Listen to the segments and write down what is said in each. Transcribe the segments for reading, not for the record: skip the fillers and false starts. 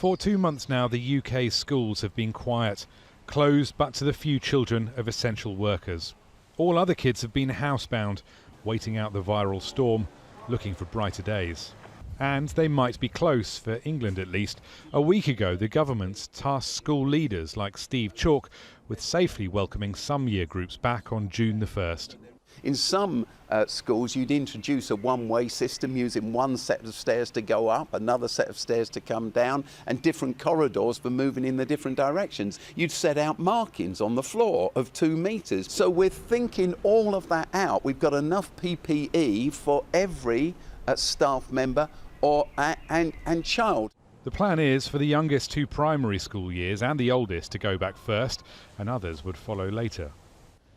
For 2 months now, the UK schools have been quiet, closed but to the few children of essential workers. All other kids have been housebound, waiting out the viral storm, looking for brighter days. And they might be close, for England at least. A week ago, the government tasked school leaders like Steve Chalke with safely welcoming some year groups back on June the 1st. In some schools, you'd introduce a one-way system using one set of stairs to go up, another set of stairs to come down, and different corridors for moving in the different directions. You'd set out markings on the floor of 2 metres. So we're thinking all of that out. We've got enough PPE for every staff member and child. The plan is for the youngest 2 primary school years and the oldest to go back first, and others would follow later.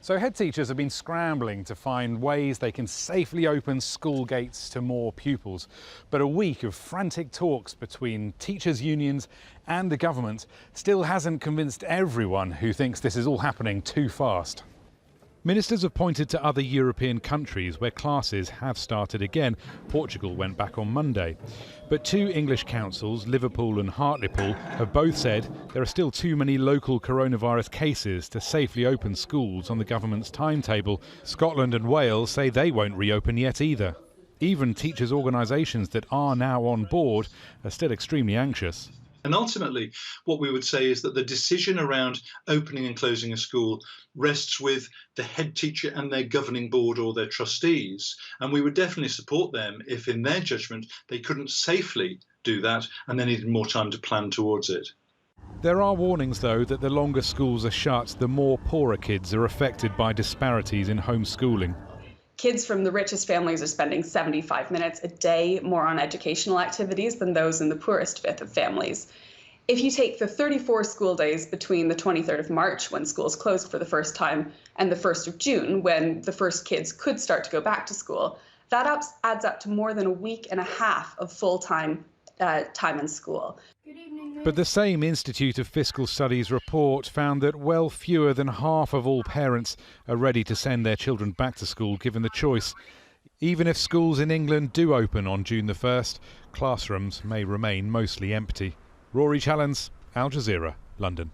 So head teachers have been scrambling to find ways they can safely open school gates to more pupils. But a week of frantic talks between teachers' unions and the government still hasn't convinced everyone who thinks this is all happening too fast. Ministers have pointed to other European countries where classes have started again. Portugal went back on Monday. But 2 English councils, Liverpool and Hartlepool, have both said there are still too many local coronavirus cases to safely open schools on the government's timetable. Scotland and Wales say they won't reopen yet either. Even teachers' organisations that are now on board are still extremely anxious. And ultimately, what we would say is that the decision around opening and closing a school rests with the head teacher and their governing board or their trustees. And we would definitely support them if, in their judgment, they couldn't safely do that and they needed more time to plan towards it. There are warnings, though, that the longer schools are shut, the more poorer kids are affected by disparities in homeschooling. Kids from the richest families are spending 75 minutes a day more on educational activities than those in the poorest fifth of families. If you take the 34 school days between the 23rd of March, when schools closed for the first time, and the 1st of June, when the first kids could start to go back to school, that adds up to more than a week and a half of full-time time in school. But the same Institute of Fiscal Studies report found that well fewer than half of all parents are ready to send their children back to school given the choice. Even if schools in England do open on June the 1st, classrooms may remain mostly empty. Rory Challens, Al Jazeera, London.